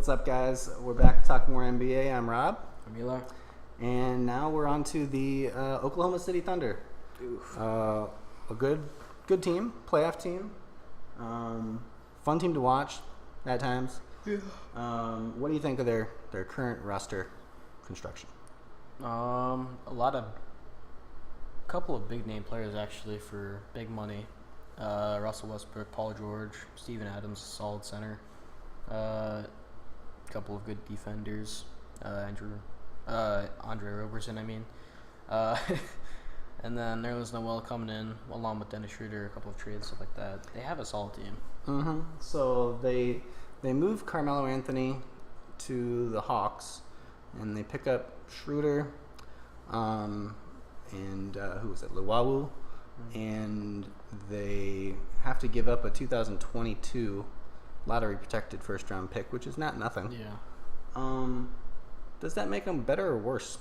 What's up, guys? We're back to talk more NBA. I'm Rob. I'm Eli. And now we're on to the Oklahoma City Thunder. A good team, playoff team. Fun team to watch at times. Yeah. What do you think of their current roster construction? Couple of big name players actually for big money. Russell Westbrook, Paul George, Steven Adams, solid center. Couple of good defenders. Andre Roberson, I mean. And then there was Noel coming in along with Dennis Schroeder, a couple of trades, stuff like that. They have a solid team. Mm-hmm. So they moved Carmelo Anthony to the Hawks, and they pick up Schroeder, and who was it, Luwawu, and they have to give up a 2022 lottery protected first round pick, which is not nothing. Yeah. Does that make them better or worse?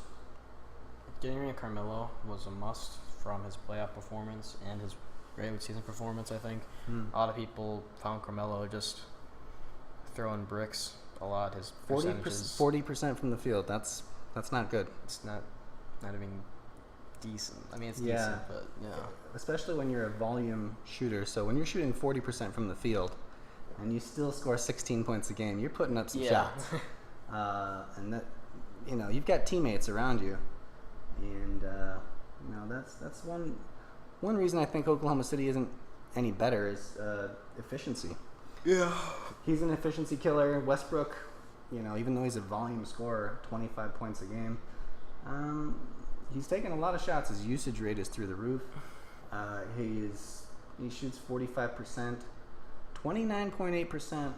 Getting rid of Carmelo was a must from his playoff performance and his regular season performance, I think. A lot of people found Carmelo just throwing bricks a lot. His percentages 40% from the field. That's not good. It's not even decent. I mean, it's decent, but especially when you're a volume shooter. So when you're shooting 40% from the field and you still score 16 points a game, you're putting up some shots. And that, you've got teammates around you, and that's one reason I think Oklahoma City isn't any better is efficiency. Yeah. He's an efficiency killer. Westbrook, even though he's a volume scorer, 25 points a game, he's taking a lot of shots. His usage rate is through the roof. He shoots 45%, 29.8%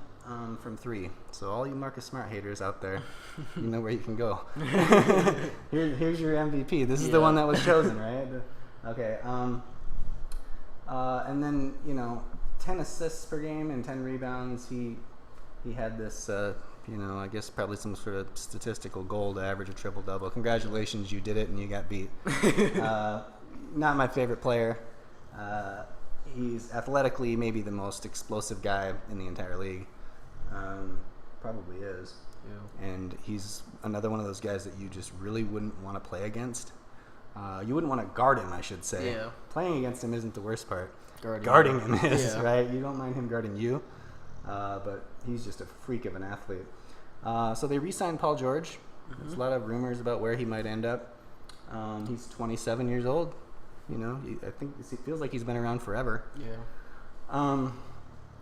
from three. So all you Marcus Smart haters out there, you know where you can go. Here's your MVP. This is the one that was chosen, right? Okay. And then 10 assists per game and 10 rebounds. He had this. I guess probably some sort of statistical goal to average a triple-double. Congratulations, you did it, and you got beat. Not my favorite player. He's athletically maybe the most explosive guy in the entire league. Probably is. Yeah. And he's another one of those guys that you just really wouldn't want to play against. You wouldn't want to guard him, I should say. Yeah. Playing against him isn't the worst part. Guarding him is, right? You don't mind him guarding you. But he's just a freak of an athlete. So they re-signed Paul George. Mm-hmm. There's a lot of rumors about where he might end up. He's 27 years old. I think it feels like he's been around forever. Yeah.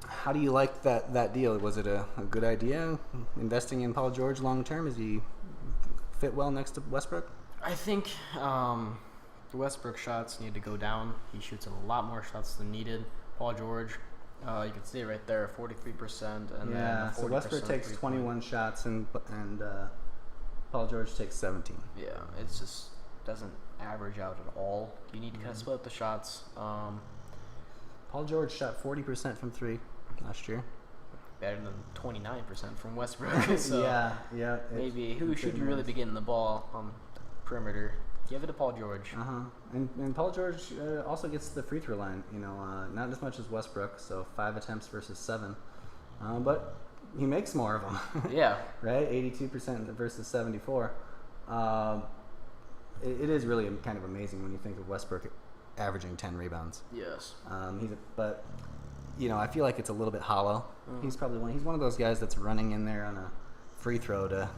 How do you like that deal? Was it a good idea, investing in Paul George long term? Does he fit well next to Westbrook? I think the Westbrook shots need to go down. He shoots a lot more shots than needed. Paul George, you can see it right there, 43%. And then 40% so Westbrook takes 21 shots and Paul George takes 17. Yeah, it just doesn't average out at all. You need to kind of split up the shots. Paul George shot 40% from three last year. Better than 29% from Westbrook. So yeah. Maybe who should you really be getting the ball on the perimeter? Give it to Paul George. And Paul George also gets the free throw line. Not as much as Westbrook, so 5 attempts versus 7. But he makes more of them. Yeah. Right? 82% versus 74. It is really kind of amazing when you think of Westbrook averaging 10 rebounds. Yes. But I feel like it's a little bit hollow. He's one of those guys that's running in there on a free throw to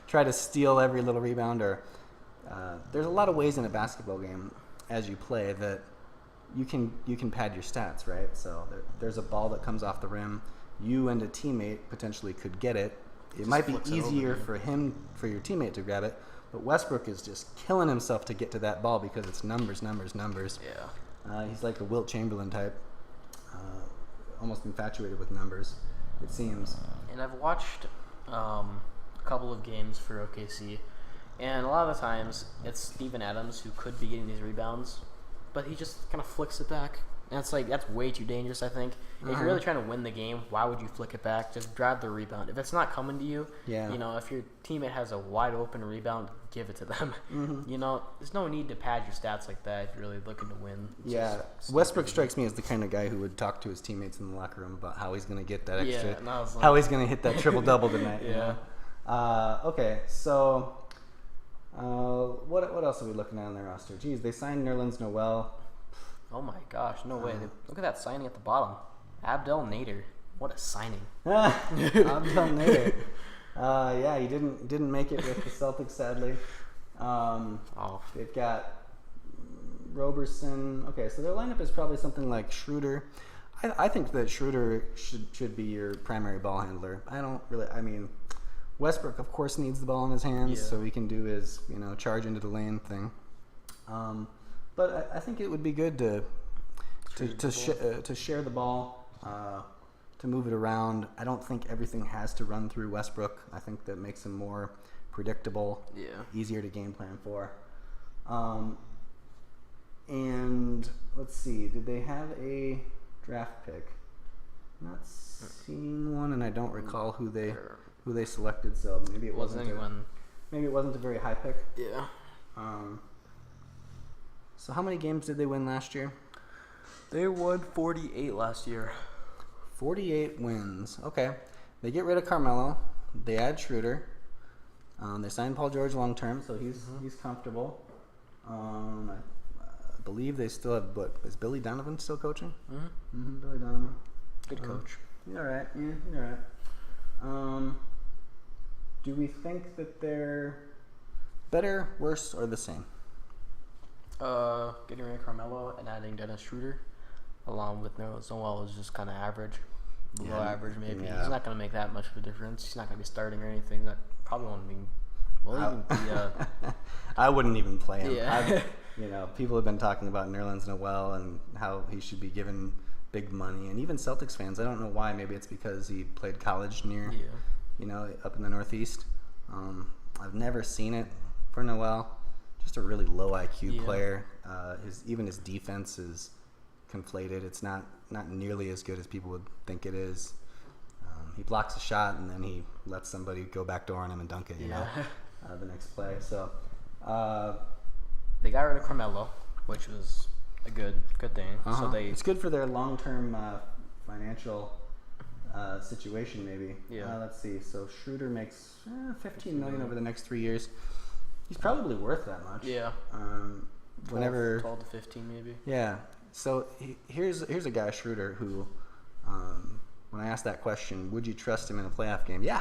try to steal every little rebound. Or there's a lot of ways in a basketball game as you play that you can pad your stats, right? So there's a ball that comes off the rim. You and a teammate potentially could get it. It might be easier for your teammate to grab it. But Westbrook is just killing himself to get to that ball because it's numbers. Yeah. He's like the Wilt Chamberlain type, almost infatuated with numbers, it seems. And I've watched a couple of games for OKC, and a lot of the times it's Steven Adams who could be getting these rebounds, but he just kind of flicks it back And it's like, that's way too dangerous, I think. If you're really trying to win the game, why would you flick it back? Just grab the rebound. If it's not coming to you, if your teammate has a wide open rebound, give it to them. There's no need to pad your stats like that if you're really looking to win. Westbrook strikes me as the kind of guy who would talk to his teammates in the locker room about how he's going to get that extra, how he's going to hit that triple-double tonight. Okay, so what else are we looking at on their roster? Geez, they signed Nerlens Noel. Oh my gosh, no way. Look at that signing at the bottom. Abdel Nader. What a signing. Abdel Nader. He didn't make it with the Celtics, sadly. They've got Roberson. Okay, so their lineup is probably something like Schroeder. I think that Schroeder should be your primary ball handler. Westbrook, of course, needs the ball in his hands, so he can do his, charge into the lane thing. But I think it would be good to share the ball, to move it around. I don't think everything has to run through Westbrook. I think that makes him more predictable, easier to game plan for. And let's see, did they have a draft pick? I'm not seeing one, and I don't recall who they selected. So maybe it wasn't anyone. Maybe it wasn't a very high pick. Yeah. So how many games did they win last year? They won 48 last year. 48 wins. Okay. They get rid of Carmelo. They add Schroeder. They signed Paul George long term, so he's comfortable. I believe they still have. Is Billy Donovan still coaching? Billy Donovan. Good coach. He's all right. Yeah, he's all right. Do we think that they're better, worse, or the same? Getting rid of Carmelo and adding Dennis Schroeder, along with Nerlens Noel, is just kind of average, below average maybe. Yeah. He's not going to make that much of a difference. He's not going to be starting or anything. That probably won't even. I wouldn't even play him. Yeah. People have been talking about Nerlens Noel and how he should be given big money, and even Celtics fans. I don't know why. Maybe it's because he played college near, up in the Northeast. I've never seen it for Noel. Just a really low IQ player. His defense is conflated. It's not nearly as good as people would think it is. He blocks a shot and then he lets somebody go backdoor on him and dunk it. The next play. So they got rid of Carmelo, which was a good thing. So it's good for their long-term financial situation, maybe. Let's see. So Schroeder makes $15 million over the next 3 years. He's probably worth that much. Yeah. 12 to 15 maybe. Yeah. So here's a guy, Schroeder, who, when I asked that question, would you trust him in a playoff game? Yeah,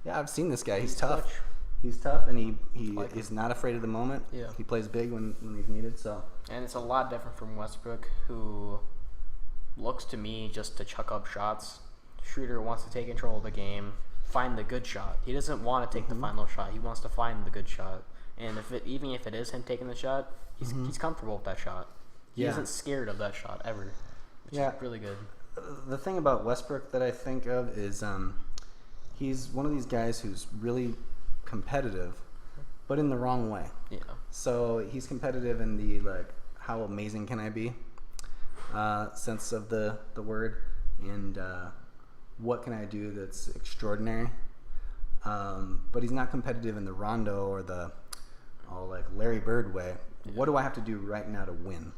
I've seen this guy. He's tough. He's tough, and he is not afraid of the moment. Yeah. He plays big when he's needed. So. And it's a lot different from Westbrook, who looks to me just to chuck up shots. Schroeder wants to take control of the game, find the good shot. He doesn't want to take the final shot. He wants to find the good shot. And even if it is him taking the shot, he's comfortable with that shot. He isn't scared of that shot ever, which is really good. The thing about Westbrook that I think of is he's one of these guys who's really competitive, but in the wrong way. Yeah. So he's competitive in the how amazing can I be sense of the word, and what can I do that's extraordinary. But he's not competitive in the Rondo or the Larry Bird way. Yeah. What do I have to do right now to win?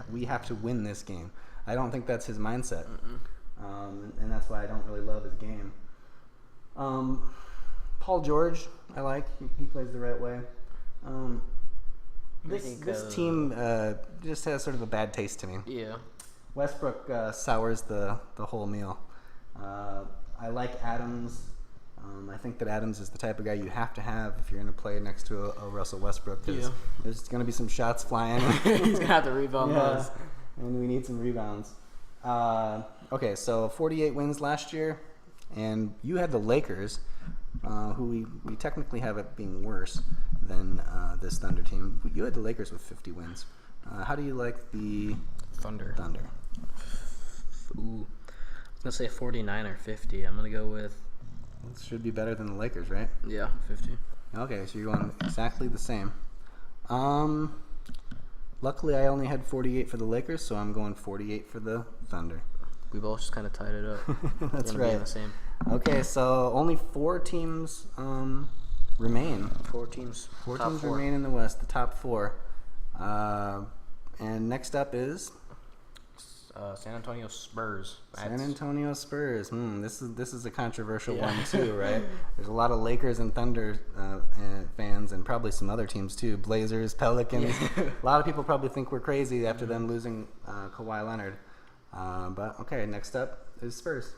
We have to win this game. I don't think that's his mindset. And that's why I don't really love his game. Paul George, I like. He plays the right way. This team just has sort of a bad taste to me. Yeah. Westbrook sours the whole meal. I like Adams. I think that Adams is the type of guy you have to have if you're going to play next to a Russell Westbrook. There's going to be some shots flying. He's going to have to rebound those. And we need some rebounds. Okay, so 48 wins last year, and you had the Lakers, who we technically have it being worse than this Thunder team. You had the Lakers with 50 wins. How do you like the Thunder? Ooh. I was going to say 49 or 50. I'm going to go with... It should be better than the Lakers, right? Yeah, 50. Okay, so you're going exactly the same. Luckily, I only had 48 for the Lakers, so I'm going 48 for the Thunder. We both just kind of tied it up. That's right. The same. Okay, so only 4 teams remain. 4 teams. Four teams remain in the West, the top 4. And next up is San Antonio Spurs. San Antonio Spurs. This is a controversial one too, right? There's a lot of Lakers and Thunder fans, and probably some other teams too. Blazers, Pelicans. Yeah. A lot of people probably think we're crazy after them losing Kawhi Leonard. But okay, next up is Spurs.